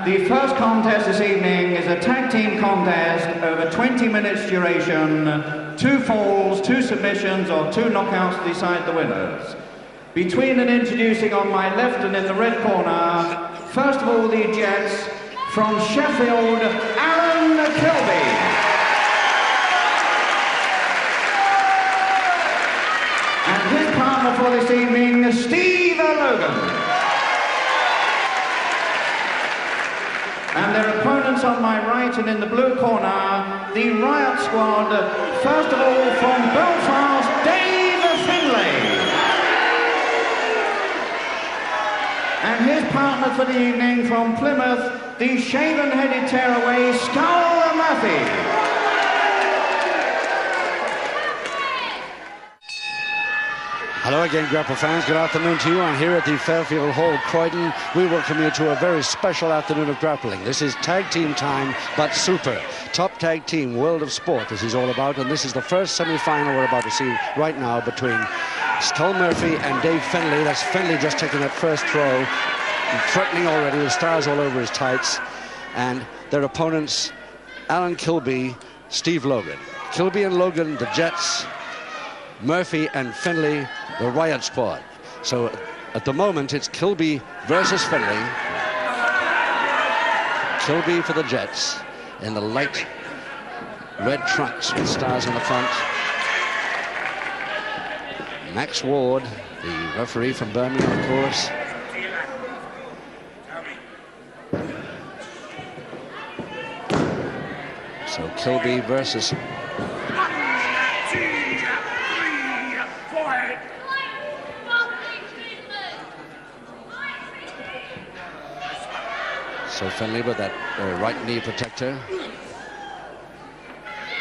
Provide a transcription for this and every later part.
the first contest this evening is a tag team contest over 20 minutes duration, 2 falls, 2 submissions or 2 knockouts to decide the winners. Between and introducing on my left and in the red corner, first of all the Jets from Sheffield, Alan Kilby. And his partner for this evening, Steve Logan. And their opponents on my right and in the blue corner, the Riot Squad, first of all from Belfast, Dave Finlay. And his partner for the evening from Plymouth, the shaven-headed tearaway, Skull Murphy. Hello again, Grapple fans. Good afternoon to you. I'm here at the Fairfield Hall, Croydon. We welcome you to a very special afternoon of grappling. This is tag team time, but super. Top tag team, world of sport, this is all about. And this is the first semi-final we're about to see right now between Skull Murphy and Dave Finlay. That's Finlay just taking that first throw, threatening already with stars all over his tights. And their opponents, Alan Kilby, Steve Logan. Kilby and Logan, the Jets. Murphy and Finlay, the Riot Squad. So at the moment it's Kilby versus Finlay. Kilby for the Jets in the light red trunks with stars in the front. Max Ward, the referee from Birmingham, of course. So Kilby versus So Finlay with that right knee protector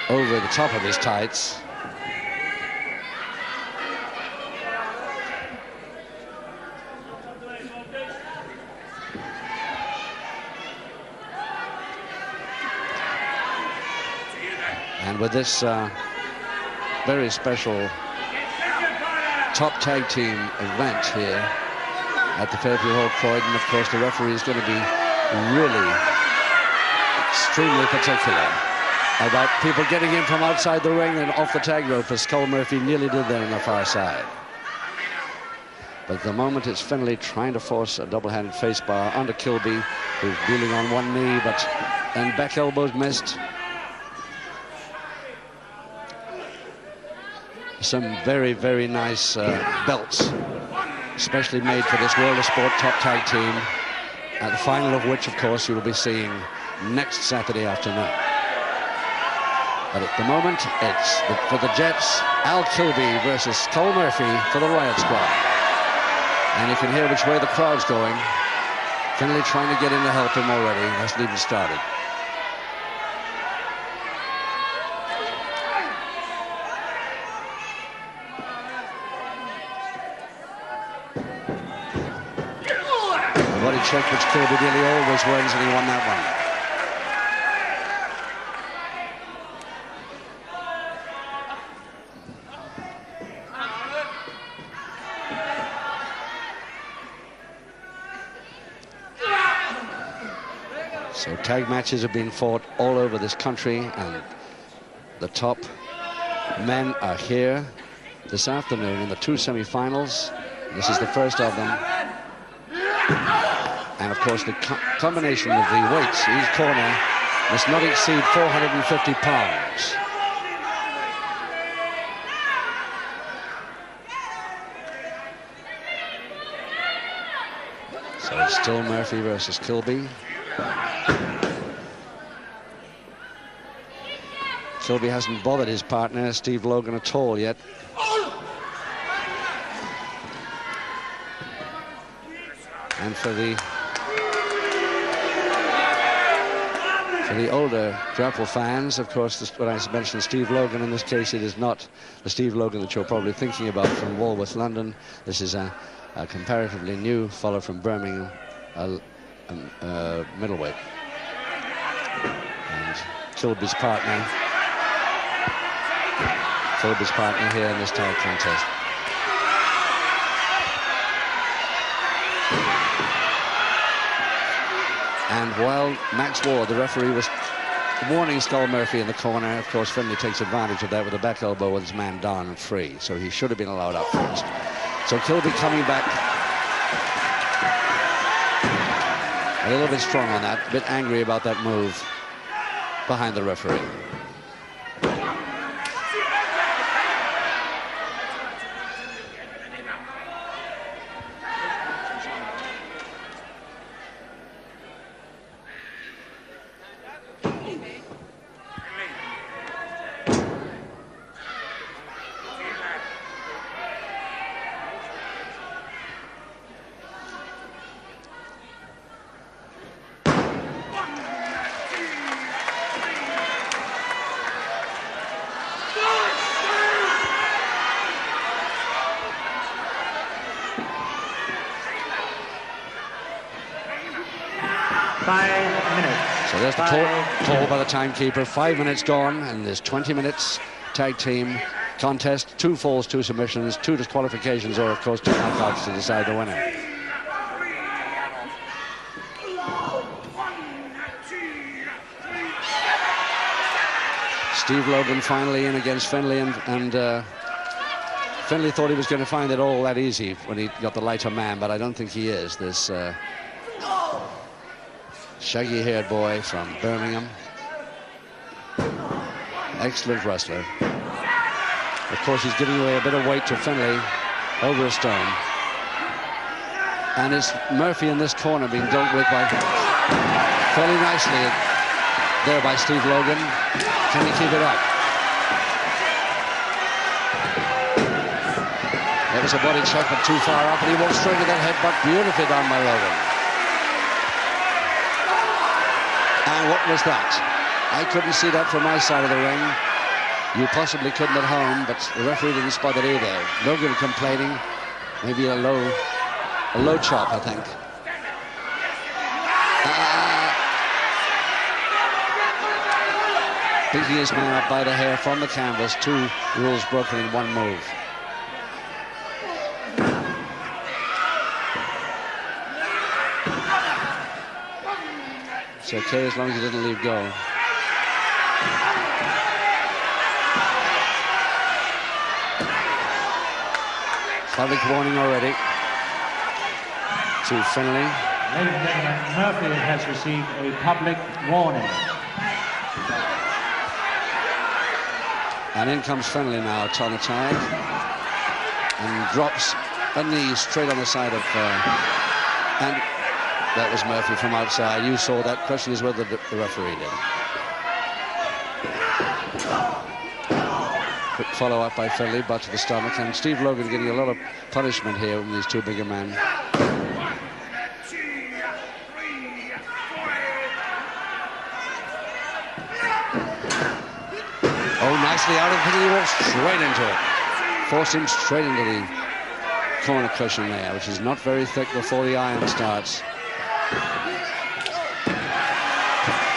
over the top of his tights. And with this very special top tag team event here at the Fairfield Hall, Croydon, of course, the referee is going to be really extremely particular about people getting in from outside the ring and off the tag rope, as Skull Murphy nearly did there on the far side. But at the moment it's Finlay trying to force a double-handed face bar under Kilby, who's dealing on one knee, and back elbows missed. Some very, very nice belts, especially made for this World of Sport top tag team. At the final of which, of course, you will be seeing next Saturday afternoon. But at the moment, it's for the Jets, Al Kilby versus Skull Murphy for the Riot Squad. And you can hear which way the crowd's going. Finlay trying to get in to help him already. Hasn't even started. Check, which Kilby nearly always wins, and he won that one. So tag matches have been fought all over this country, and the top men are here this afternoon in the 2 semi-finals. This is the first of them. And of course the combination of the weights, each corner must not exceed 450 pounds. So it's still Murphy versus Kilby. Kilby hasn't bothered his partner, Steve Logan, at all yet. And for the older grapple fans, of course, when I mentioned Steve Logan, in this case it is not the Steve Logan that you're probably thinking about from Walworth, London. This is a comparatively new fellow from Birmingham, middleweight. And Kilby's partner here in this tag contest. And while Max Ward, the referee, was warning Skull Murphy in the corner, of course, Finlay takes advantage of that with a back elbow with his man down and free. So he should have been allowed up first. So Kilby coming back a little bit strong on that, a bit angry about that move behind the referee. So there's the call by the timekeeper. 5 minutes gone, and there's 20 minutes tag team contest. 2 falls, 2 submissions, 2 disqualifications, or of course 2 knockouts to decide the winner. Steve Logan finally in against Finlay, and Finlay thought he was going to find it all that easy when he got the lighter man, but I don't think he is. This shaggy-haired boy from Birmingham. Excellent wrestler. Of course, he's giving away a bit of weight to Finlay over a stone. And it's Murphy in this corner being dealt with by fairly nicely there by Steve Logan. Can he keep it up? There was a body check, but too far up, and he walked straight to that headbutt, beautifully done by Logan. And what was that? I couldn't see that from my side of the ring. You possibly couldn't at home, but the referee didn't spot it either. Logan complaining, maybe a low chop, I think. Picking his man up by the hair from the canvas. 2 rules broken in 1 move. It's okay as long as he didn't leave go. Public warning already to Finlay. Ladies and gentlemen, Murphy has received a public warning. And in comes Finlay now on the tag. And drops a knee straight on the side of... and that was Murphy from outside. You saw that. Question is whether the referee did. Quick follow-up by Finlay, butt to the stomach. And Steve Logan getting a lot of punishment here from these 2 bigger men. Oh, nicely out of the thing. He walks straight into it. Forced him straight into the corner cushion there, which is not very thick before the iron starts.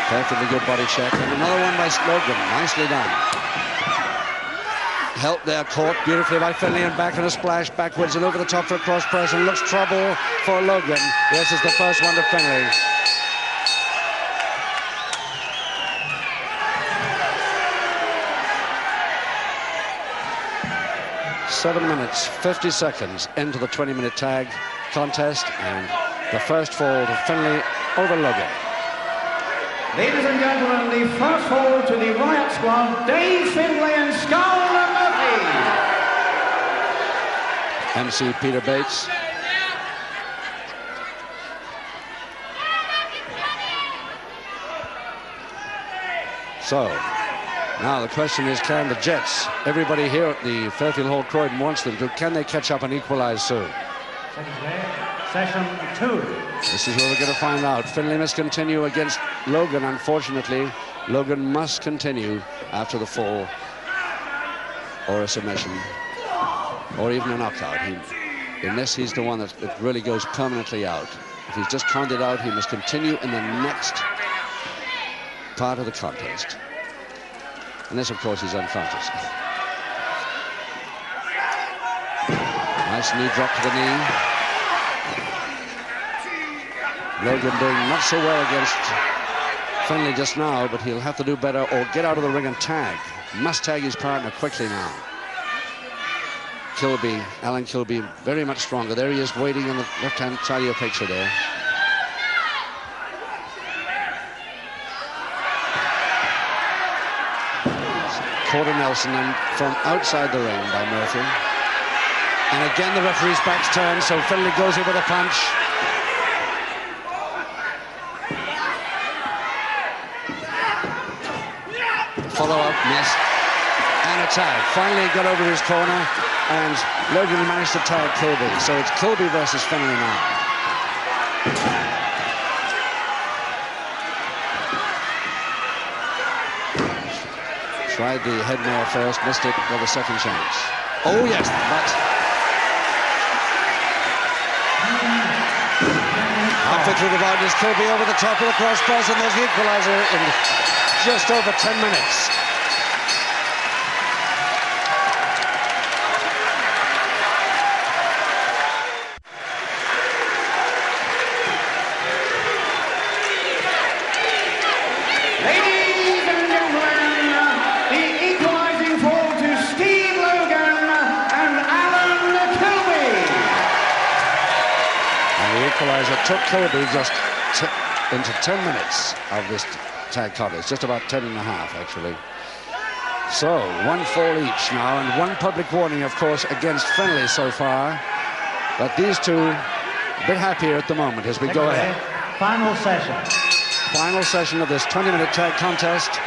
Perfectly good body check. And another one by Logan. Nicely done. Help there, caught beautifully by Finlay, and back in a splash backwards and over the top for a cross press, and looks trouble for Logan. Yes, it's the first one to Finlay. Seven minutes, 50 seconds into the 20-minute tag contest, and the first fall to Finlay over Logan. Ladies and gentlemen, the first fall to the Riot Squad, Dave Finlay and Skull Murphy. MC Peter Bates. So, now the question is, can the Jets, everybody here at the Fairfield Hall Croydon wants them to, can they catch up and equalize soon? Second play, session 2. This is where we're going to find out. Finlay must continue against Logan, unfortunately. Logan must continue after the fall, or a submission, or even a knockout. Unless he's the one that really goes permanently out. If he's just counted out, he must continue in the next part of the contest. Unless, of course, he's unconscious. Nice knee drop to the knee. Logan doing not so well against Finlay just now, but he'll have to do better or get out of the ring and tag. Must tag his partner quickly now. Kilby, Alan Kilby, very much stronger. There he is waiting on the left-hand side of your picture there. Corder Nelson and from outside the ring by Murphy. And again the referee's back's turned, so Finlay goes in with a punch. Follow-up, missed. And a tag. Finally got over his corner, and Logan managed to tag Kilby. So it's Kilby versus Finlay now. Tried the headmare first, missed it with a second chance. Oh yes, but halfway through the round is Kilby over the top of the cross press, and there's the equaliser in just over 10 minutes. Took Kilby just into 10 minutes of this tag contest, just about 10 and a half actually. So 1 fall each now, and 1 public warning of course against Finlay so far, but these two a bit happier at the moment as we go ahead. Final session. Final session of this 20-minute tag contest.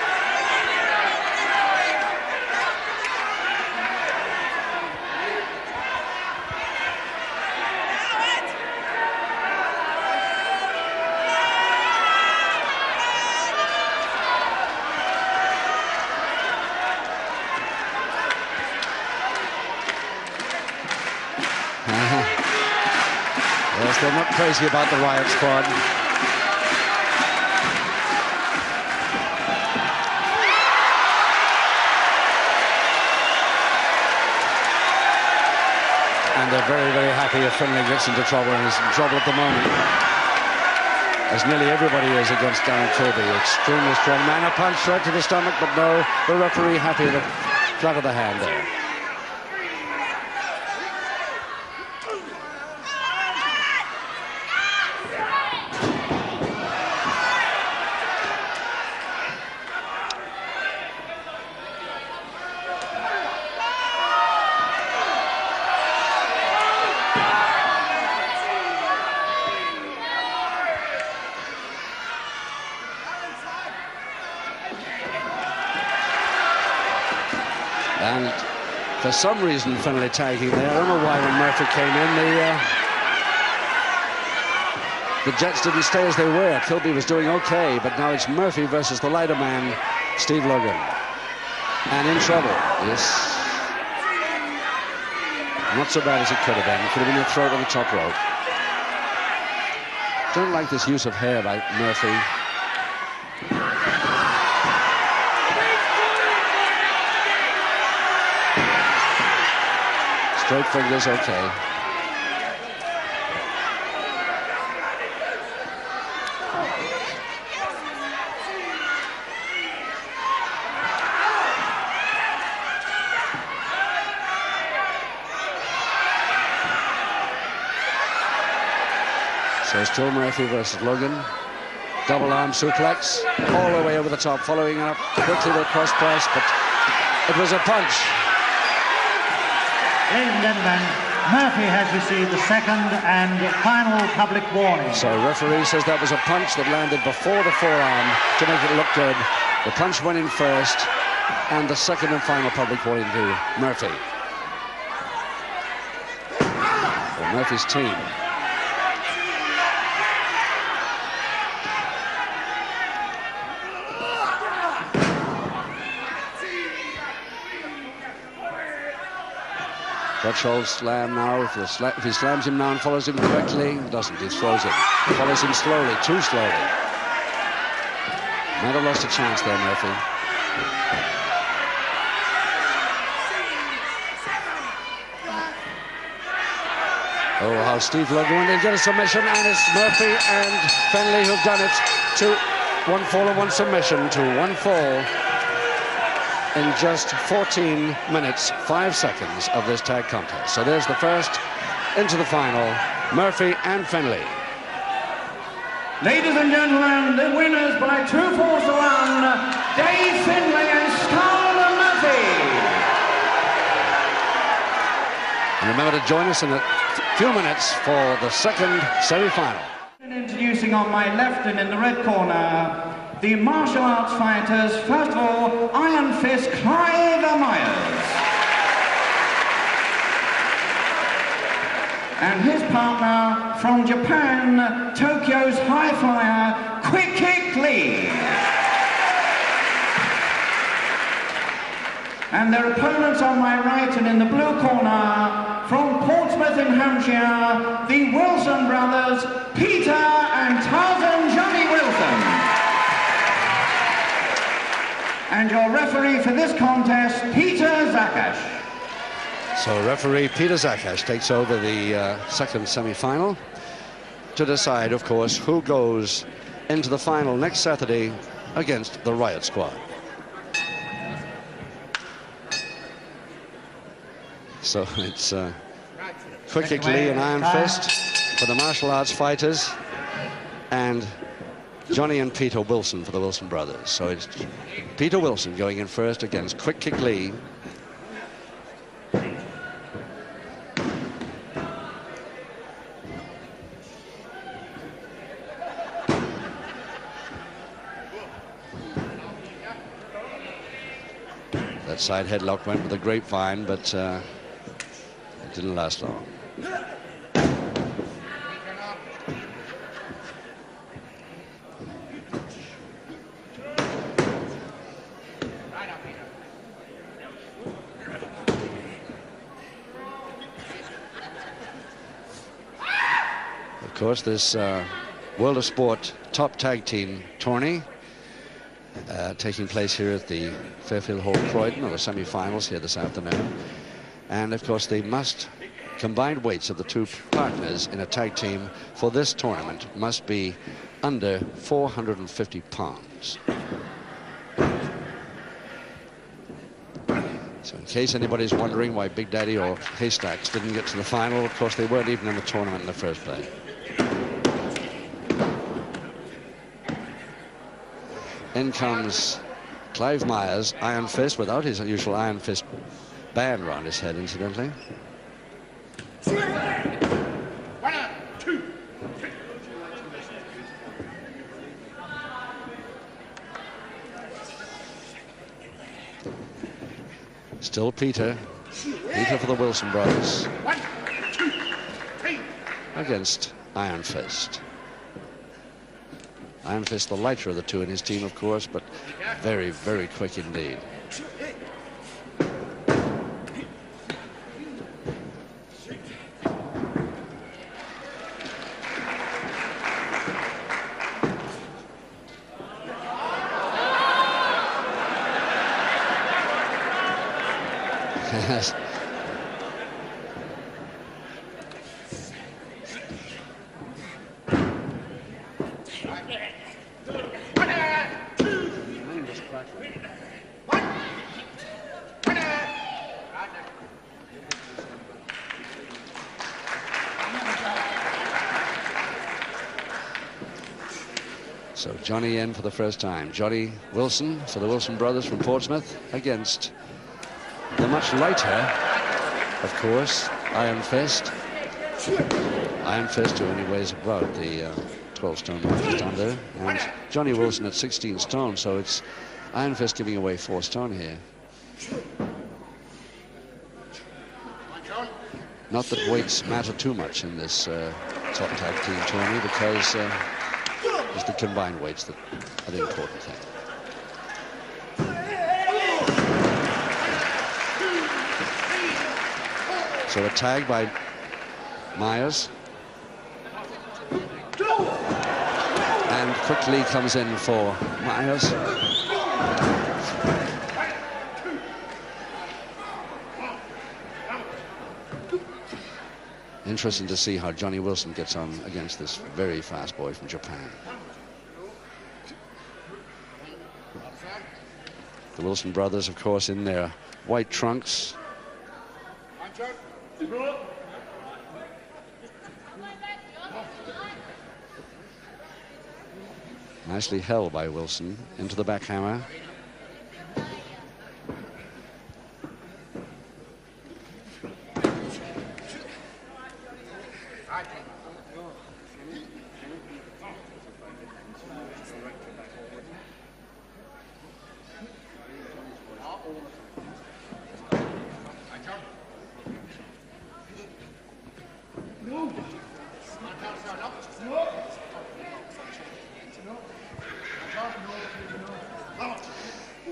They're not crazy about the Riot Squad. And they're very, very happy if Finlay gets into trouble, and is in trouble at the moment, as nearly everybody is against Darren Kilby. Extremely strong man. A punch right to the stomach, but no, the referee happy with the flat of the hand there. And for some reason, Finlay tagging there. I don't know why when Murphy came in, the Jets didn't stay as they were. Kilby was doing okay, but now it's Murphy versus the lighter man, Steve Logan. And in trouble, yes. Not so bad as it could have been. It could have been a throat on the top rope. Don't like this use of hair by Murphy. Straight fingers, okay. So still Murphy versus Logan. Double arm suplex all the way over the top, following up quickly with a cross press, but it was a punch. Ladies and gentlemen, Murphy has received the second and final public warning. So referee says that was a punch that landed before the forearm to make it look good. The punch went in first, and the second and final public warning to Murphy. For Murphy's team. Crutchhold slam now. If he slams him now and follows him correctly, he doesn't. He throws him. Follows him slowly, too slowly. Might have lost a chance there, Murphy. Oh, how Steve Ludwig will get a submission, and it's Murphy and Fenley who've done it. One fall and one submission to one fall in just 14 minutes, 5 seconds of this tag contest. So there's the first into the final, Murphy and Fenley. Ladies and gentlemen, the winners by 2 falls to 1, Dave Fenley and Scarlett Murphy. And remember to join us in a few minutes for the second semi-final. Introducing on my left and in the red corner, the martial arts fighters. First of all, Iron Fist Clive Myers. And his partner from Japan, Tokyo's high flyer, Quick Kick Lee. And their opponents on my right and in the blue corner, from Portsmouth in Hampshire, the Wilson brothers, Peter and Tarzan Johnny Wilson. And your referee for this contest, Peter Zakash. So referee Peter Zakash takes over the second semi-final to decide, of course, who goes into the final next Saturday against the Riot Squad. So it's Quick Kick Lee and Iron Fist for the martial arts fighters, and Johnny and Peter Wilson for the Wilson brothers. So it's Peter Wilson going in first against Quick Kick Lee. That side headlock went with a grapevine, but it didn't last long. Of course, this World of Sport top tag team tourney taking place here at the Fairfield Hall, Croydon, or the semi-finals here this afternoon. And of course, the combined weights of the two partners in a tag team for this tournament must be under 450 pounds. So in case anybody's wondering why Big Daddy or Haystacks didn't get to the final, of course, they weren't even in the tournament in the first place. In comes Clive Myers, Iron Fist, without his usual Iron Fist band around his head, incidentally. Still Peter for the Wilson brothers against Iron Fist. Iron Fist, the lighter of the two in his team, of course, but very, very quick indeed. Yes. So Johnny in for the first time. Johnny Wilson for the Wilson brothers from Portsmouth against the much lighter, of course, Iron Fist. Iron Fist, who only weighs about the 12 stone mark just under, and Johnny Wilson at 16 stone, so it's Iron Fist giving away 4 stone here. Not that weights matter too much in this top tag team tourney, because it's the combined weights that are the important thing. So a tag by Myers. And Quick Lee comes in for Myers. Interesting to see how Johnny Wilson gets on against this very fast boy from Japan. The Wilson brothers, of course, in their white trunks. Nicely held by Wilson into the backhammer.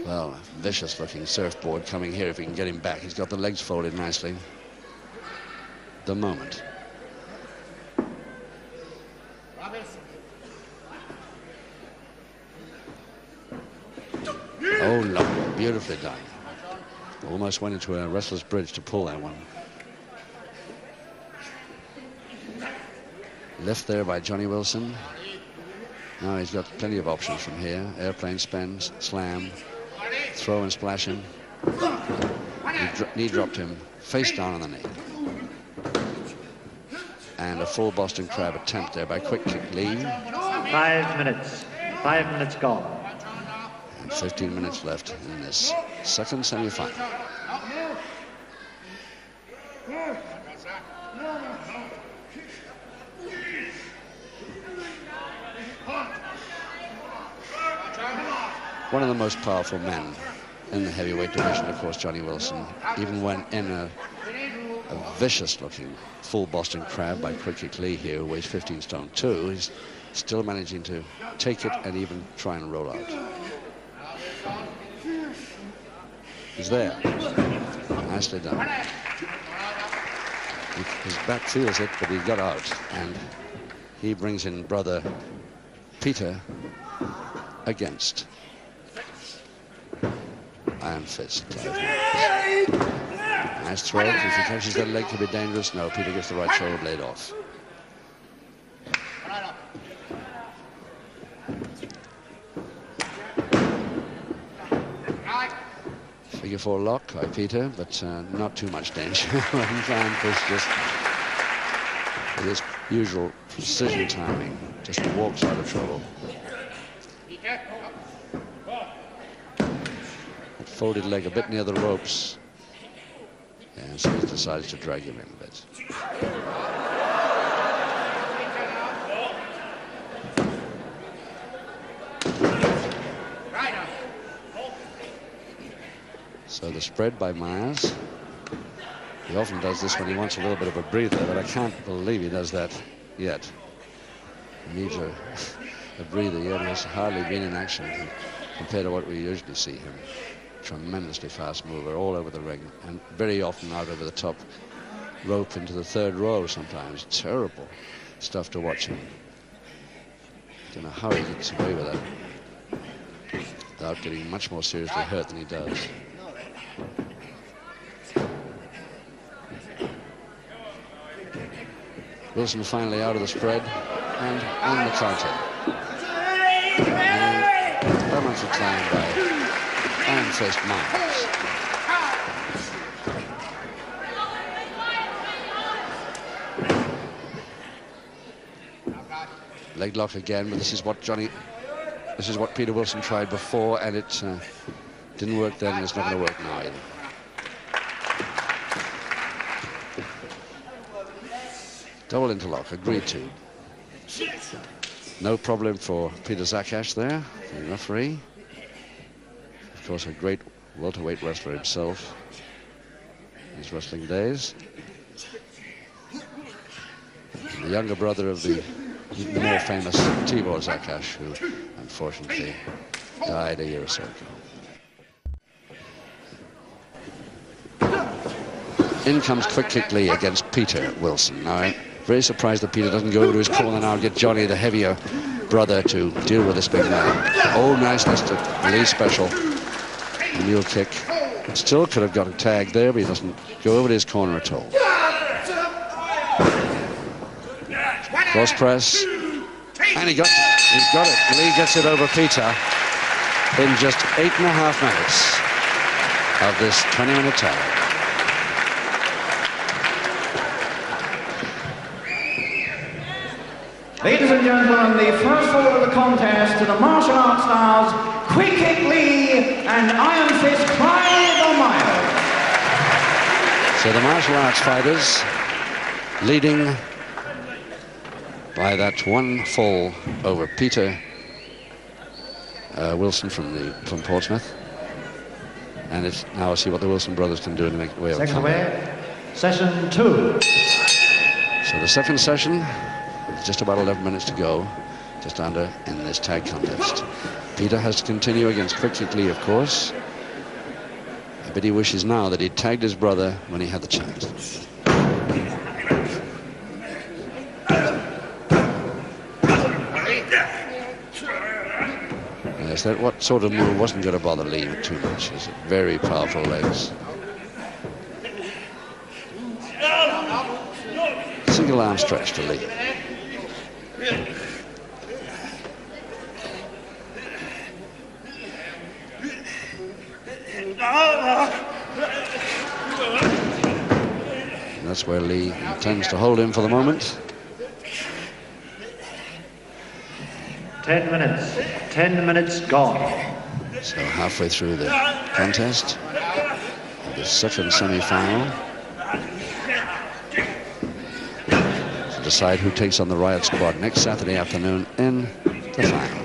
Well, vicious looking surfboard coming here if he can get him back. He's got the legs folded nicely. The moment. Oh, lovely. Beautifully done. Almost went into a wrestler's bridge to pull that one. Lift there by Johnny Wilson. Now he's got plenty of options from here. Airplane spins, slam, throw and splash him. Knee dropped him face down on the knee. And a full Boston Crab attempt there by Quick Kick Lee. 5 minutes. 5 minutes gone. And 15 minutes left in this second semi-final. One of the most powerful men in the heavyweight division, of course, Johnny Wilson. Even when in a vicious-looking full Boston Crab by Quick Kick Lee here, who weighs 15 stone 2, he's still managing to take it and even try and roll out. He's there. Nicely done. His back feels it, but he got out, and he brings in brother Peter against Iron Fist. Nice throw. If he catches that leg, could be dangerous. No, Peter gets the right shoulder blade off. Figure 4 lock by Peter, but not too much danger. Iron Fist just, with his usual precision timing, just walks out of trouble. Folded leg a bit near the ropes, and so he decides to drag him in a bit. So the spread by Myers. He often does this when he wants a little bit of a breather, but I can't believe he does that yet. He needs a breather yet. He has hardly been in action compared to what we usually see him. Tremendously fast mover all over the ring, and very often out over the top rope into the 3rd row sometimes. Terrible stuff to watch him. Don't know how he gets away with that without getting much more seriously hurt than he does. Wilson finally out of the spread and on the counter. And permanently climbed by Iron Fist Myers. Leg lock again, but this is what Peter Wilson tried before, and it didn't work then, and it's not going to work now either. Double interlock, agreed to. No problem for Peter Zakash there, the referee. Of course, a great welterweight wrestler himself in his wrestling days. The younger brother of the even more famous Tibor Zakash, who unfortunately died a year or so ago. In comes Quick Kick Lee against Peter Wilson. Now, I'm very surprised that Peter doesn't go over to his corner now and get Johnny, the heavier brother, to deal with this big man. Oh, niceness to Lee special. Mule kick. Still could have got a tag there, but he doesn't go over to his corner at all. Cross press. And he's got it. Lee gets it over Peter in just 8.5 minutes of this 20-minute tag. Ladies and gentlemen, the first fall of the contest to the martial arts stars, Quick Kick Lee and Iron Fist Clive O'Meara. So the martial arts fighters leading by that one fall over Peter Wilson from Portsmouth. And it's now see what the Wilson brothers can do to make the way of Second away, session 2. So the second session, with just about 11 minutes to go, just under in this tag contest. Peter has to continue against Quick Kick Lee, of course. I bet he wishes now that he'd tagged his brother when he had the chance. Yes, that what sort of move wasn't going to bother Lee too much. He's very powerful legs. Single arm stretch to Lee. And that's where Lee intends to hold him for the moment. 10 minutes. 10 minutes gone. So halfway through the contest, the second semi-final, to decide who takes on the Riot Squad next Saturday afternoon in the final.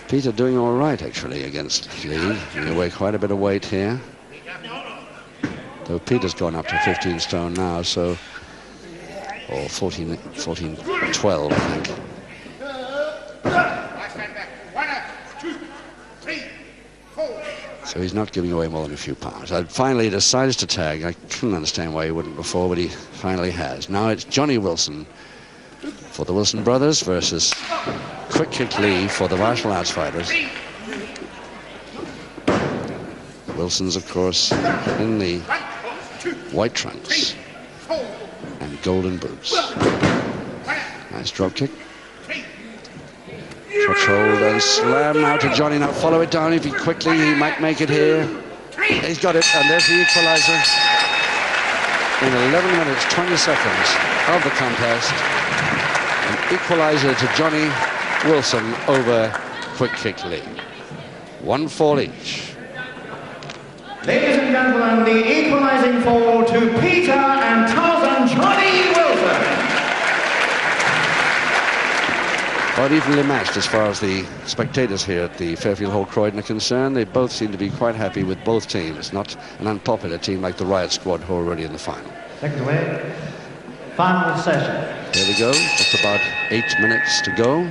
Peter doing all right, actually, against Lee. He weigh quite a bit of weight here. Though Peter's gone up to 15 stone now, so... or 14, 12, I think. So he's not giving away more than a few pounds. Finally, he decides to tag. I couldn't understand why he wouldn't before, but he finally has. Now it's Johnny Wilson for the Wilson brothers versus Quick Kick Lee for the martial arts fighters. Wilson's, of course, in the white trunks and golden boots. Nice drop kick. Touch hold and slam now to Johnny. Now follow it down if he quickly, he might make it here. He's got it, and there's the equalizer. In 11 minutes, 20 seconds of the contest, an equalizer to Johnny Wilson over Quick Kick Lee. 1 fall each. Ladies and gentlemen, the equalizing fall to Peter and Tarzan Johnny Wilson. Quite evenly matched as far as the spectators here at the Fairfield Hall Croydon are concerned. They both seem to be quite happy with both teams. Not an unpopular team like the Riot Squad, who are already in the final. Second away, final session. Here we go, just about 8 minutes to go.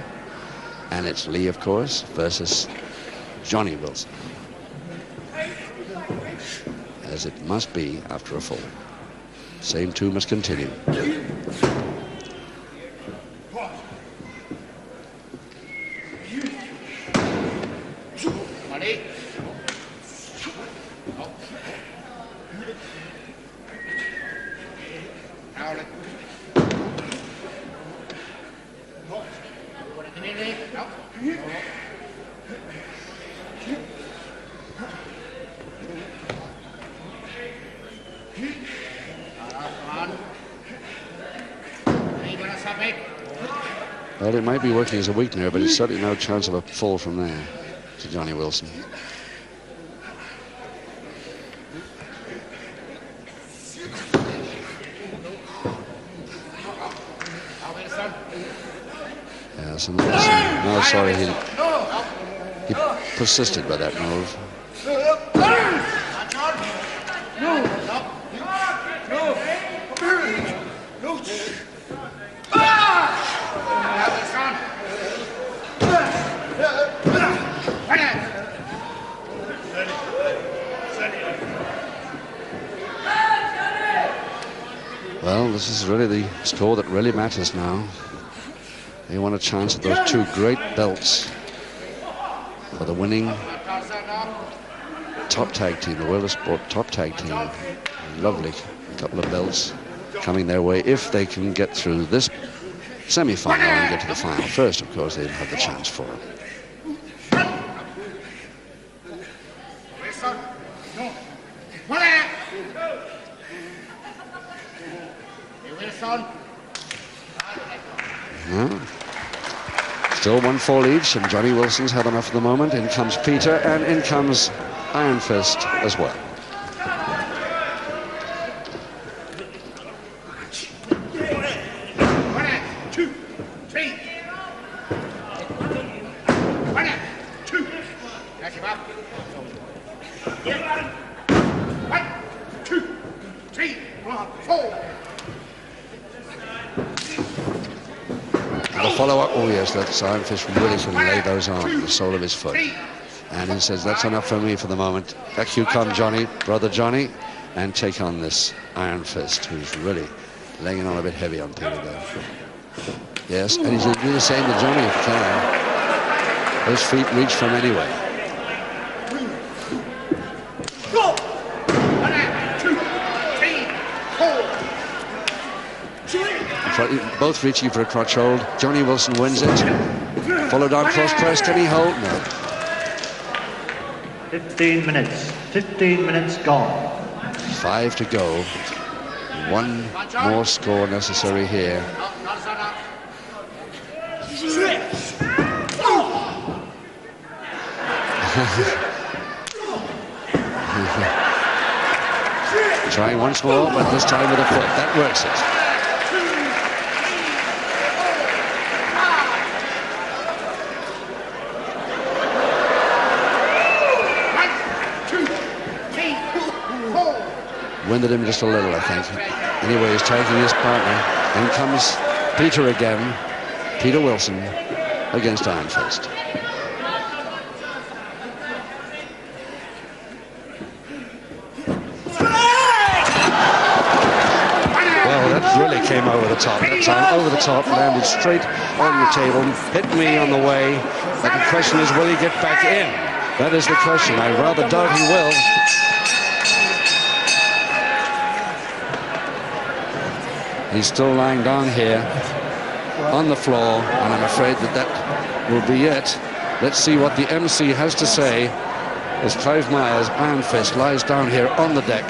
And it's Lee, of course, versus Johnny Wilson. As it must be after a fall. Same two must continue. Well, it might be working as a weakener, but there's certainly no chance of a fall from there to Johnny Wilson. Yeah, so no, sorry, he persisted by that move. Well, this is really the score that really matters now. They want a chance at those two great belts for the winning top tag team, the World of Sport top tag team. Lovely couple of belts coming their way if they can get through this semi-final and get to the final. First, of course, they'll have the chance for it. Still 1-4 each, and Johnny Wilson's had enough at the moment. In comes Peter, and in comes Iron Fist as well. Follow-up, oh yes, that's Iron Fist really can lay those on the sole of his foot. And he says, that's enough for me for the moment. Back you come, Johnny, brother Johnny, and take on this Iron Fist, who's really laying it on a bit heavy on Peter there. Yes, and he's going to do the same to Johnny if he can. Those feet reach from anywhere. Both reaching for a crotch hold. Johnny Wilson wins it. Followed on cross press. Can he hold? No. 15 minutes. 15 minutes gone. 5 to go. One more score necessary here. Trying once more, but this time with a foot. That works it. Winded him just a little, I think. Anyway, he's taking his partner. In comes Peter again. Peter Wilson against Iron Fist. Well, that really came over the top. That time over the top, landed straight on the table, hit me on the way. But the question is, will he get back in? That is the question. I rather doubt he will. He's still lying down here on the floor, and I'm afraid that will be it. Let's see what the MC has to say as Clive Myers, Iron Fist, lies down here on the deck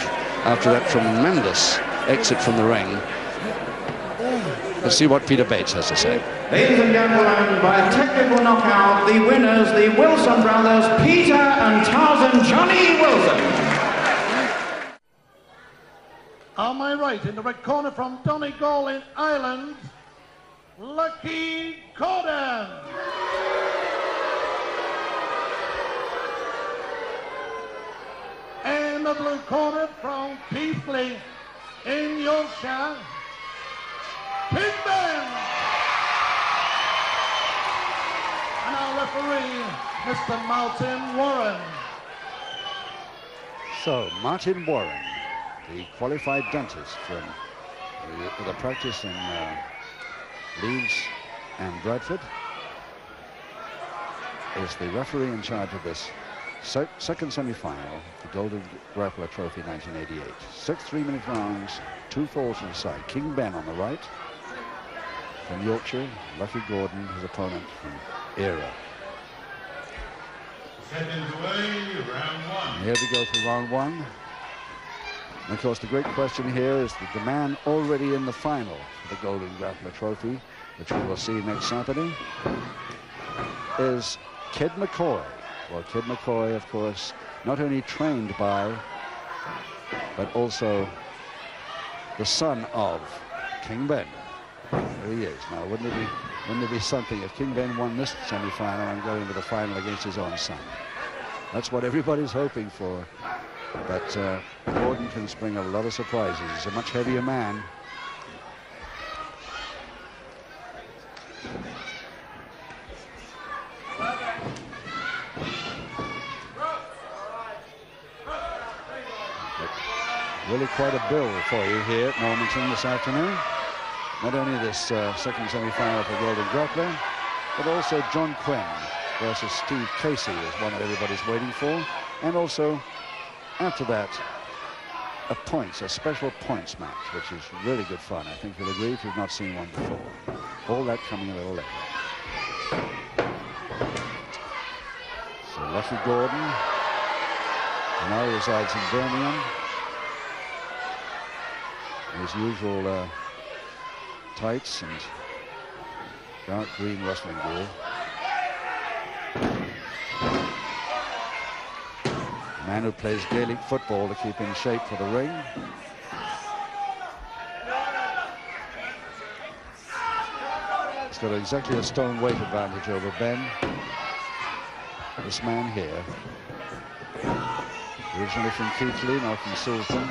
after that tremendous exit from the ring. Let's see what Peter Bates has to say. Ladies and gentlemen, by technical knockout, the winners, the Wilson brothers, Peter and Tarzan Johnny Wilson. On my right, in the red corner from Donegal in Ireland, Lucky Gordon. In the blue corner from Keighley in Yorkshire, King Ben. And our referee, Mr. Martin Warren. So, Martin Warren, the qualified dentist from the practice in Leeds and Bradford, is the referee in charge of this second semi-final, the Golden Grappler Trophy 1988. 6 3-minute rounds, 2 falls to the side. King Ben on the right from Yorkshire, Lucky Gordon, his opponent from Era. Seconds away, round 1. And here we go for round 1. And of course, the great question here is that the man already in the final for the Golden Grappler Trophy, which we will see next Saturday, is Kid McCoy. Well, Kid McCoy, of course, not only trained by, but also the son of King Ben. There he is. Now, wouldn't it be something if King Ben won this semi-final and going to the final against his own son? That's what everybody's hoping for. But Gordon can spring a lot of surprises. He's a much heavier man. But really quite a bill for you here at Normanton this afternoon. not only this second semi-final for Golden Grappler, but also John Quinn versus Steve Casey is one that everybody's waiting for. And also, after that, a special points match, which is really good fun. I think you'll agree if you've not seen one before. All that coming a little later. So Lucky Gordon now resides in Birmingham. His usual tights and dark green wrestling gear. A man who plays Gaelic football to keep in shape for the ring. He's got exactly a stone weight advantage over Ben. This man here, originally from Keighley, now from Silverton.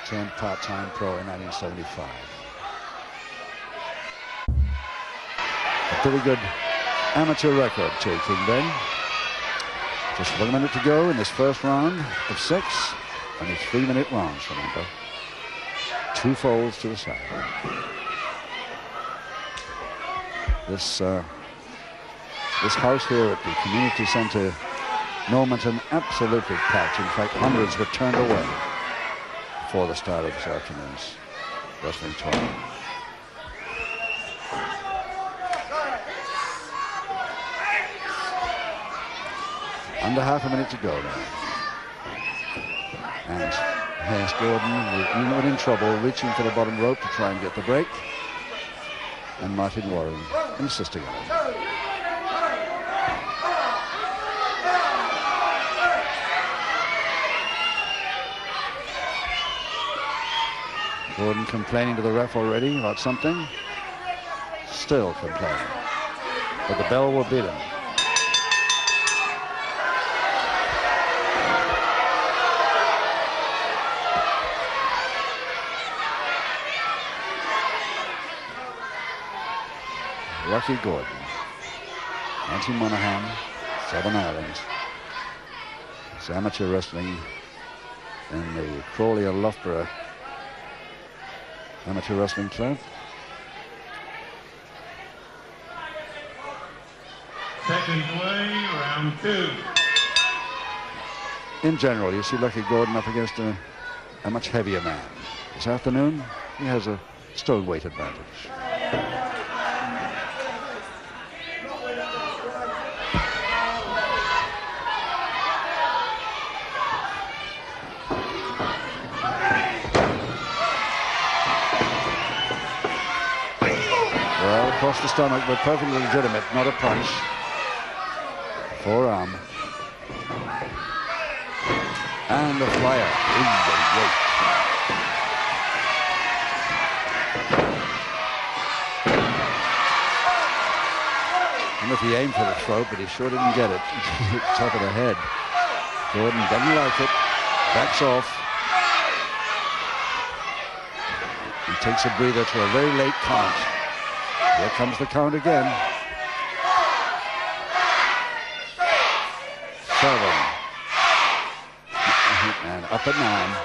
Turned part-time pro in 1975. A pretty good amateur record taking Ben. Just 1 minute to go in this first round of 6. Only 3-minute rounds, remember. 2 falls to the side. This house here at the Community Centre, Normanton, absolutely packed. In fact, hundreds were turned away before the start of this afternoon's wrestling tournament. Under half a minute to go now. And here's Gordon, in trouble, reaching for the bottom rope to try and get the break. And Martin Warren insisting on it. Gordon complaining to the ref already about something. Still complaining. But the bell will beat him. Lucky Gordon, Nancy Monaghan, Southern Ireland. It's amateur wrestling in the Crawley and Loughborough Amateur Wrestling Club. Second play, round 2. In general, you see Lucky Gordon up against a much heavier man. This afternoon, he has a stone weight advantage. Across the stomach, but perfectly legitimate, not a punch. Forearm. And a flyer. I don't know if he aimed for the throat, but he sure didn't get it. Top of the head. Gordon doesn't like it. Backs off. He takes a breather to a very late count. Here comes the count again. 7. And up at 9.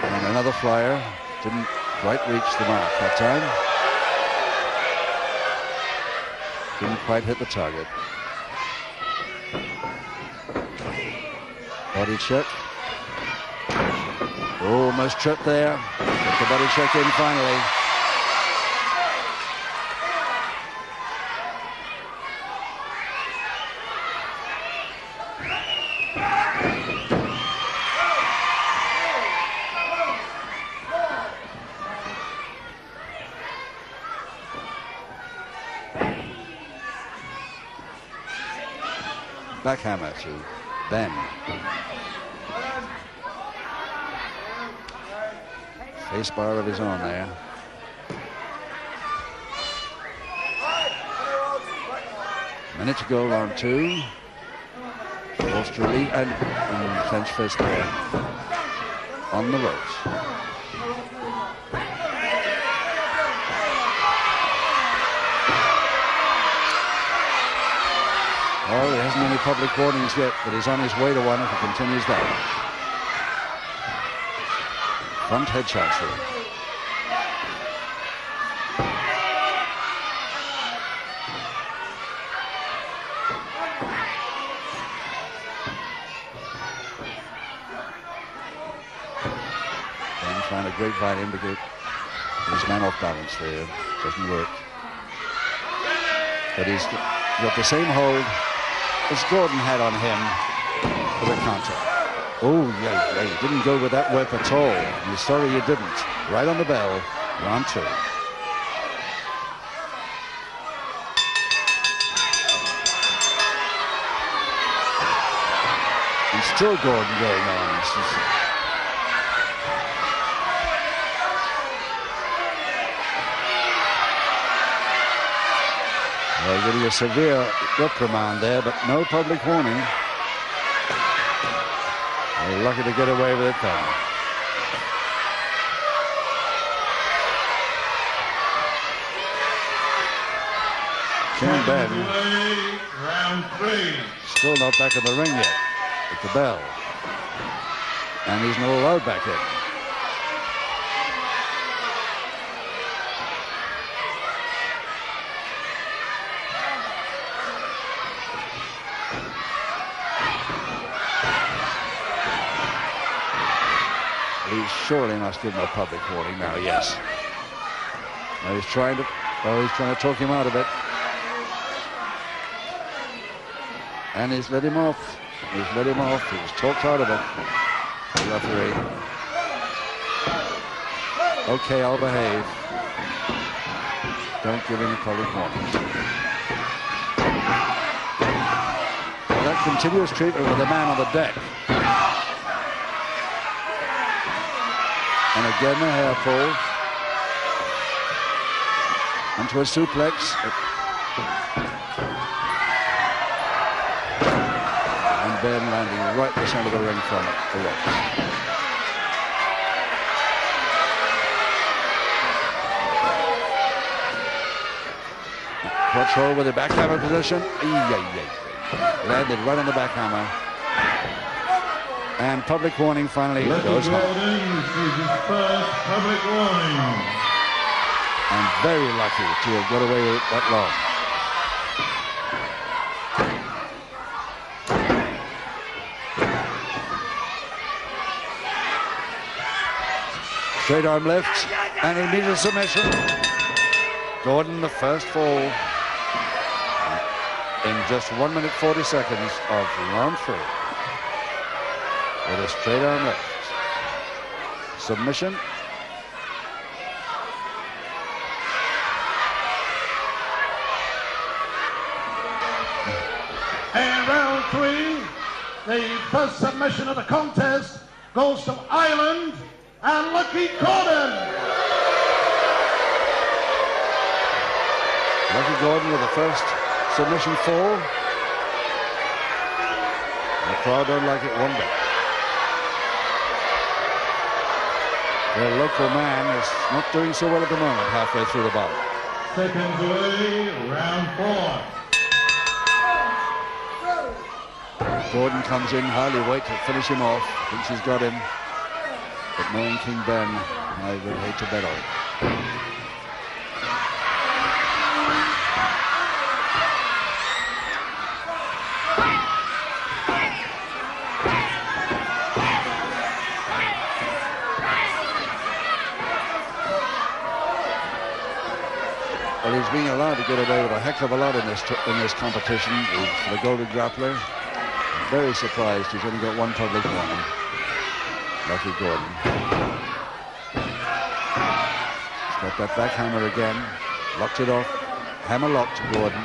And another flyer. Didn't quite reach the mark that time. Didn't quite hit the target. Body check. Almost tripped there. Get the body check in finally. Backhammer to Ben. Face bar of his own there. Minute to go, round 2. Forced to relief and clench fist there on the ropes. Well, he hasn't any public warnings yet, but he's on his way to one if he continues that. Front head chancery. Ben trying to grapevine him to get his man off balance there. Doesn't work. But he's got the same hold as Gordon had on him for the counter. Oh, yeah, he didn't go with that whip at all. You're sorry you didn't. Right on the bell, round 2. And still Gordon going on. Well, getting a severe reprimand there, but no public warning. They're lucky to get away with it then. King Ben, round 3. still not back in the ring yet with the bell. And he's not allowed back in. He surely must give him a public warning now, yes. Now he's trying to talk him out of it. And he's let him off. He's let him off. He was talked out of it. The referee. Okay, I'll behave. Don't give any public warnings. That continuous treatment with the man on the deck. And again the hair pull. Into a suplex. And Ben landing right in the center of the ring from the ropes. Quattro with the backhammer position. Landed right on the backhammer. And public warning finally goes home. Gordon receives his first public warning. And very lucky to have got away with it that long. Straight arm lift and immediate submission. Gordon the first fall in just 1 minute 40 seconds of round 3. With a straight arm lift. Submission. And round 3, the first submission of the contest goes to Ireland and Lucky Gordon. Lucky Gordon with the first submission fall. The crowd don't like it one bit. Their local man is not doing so well at the moment, halfway through the bout. Seconds away, round 4. Gordon comes in, hardly wait to finish him off. Thinks he's got him. But knowing King Ben, I would hate to bet on it. Well, he's being allowed to get away with a heck of a lot in this competition. He's the Golden Grappler. I'm very surprised he's only got one public warning. Lucky Gordon. He's got that backhammer again. Locked it off. Hammer locked Gordon.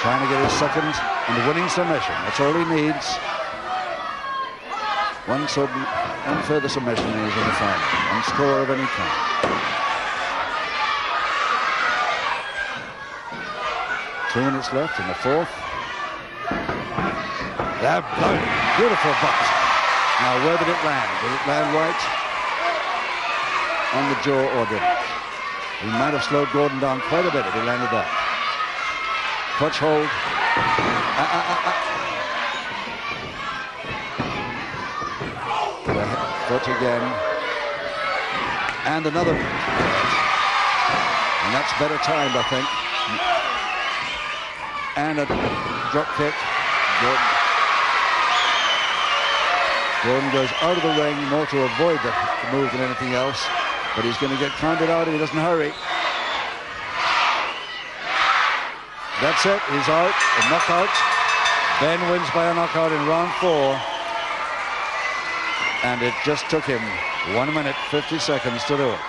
Trying to get his second and winning submission. That's all he needs. One further submission and he's in the final. One score of any kind. Two minutes left in the fourth. That beautiful butt. Now where did it land? Did it land right on the jaw or did it? He might have slowed Gordon down quite a bit if he landed that. Clutch hold. The foot again. And another. And that's better timed, I think. And a drop kick. Gordon goes out of the ring more to avoid the move than anything else. But he's going to get counted out if he doesn't hurry. That's it. He's out. A knockout. Ben wins by a knockout in round 4. And it just took him 1 minute, 50 seconds to do it.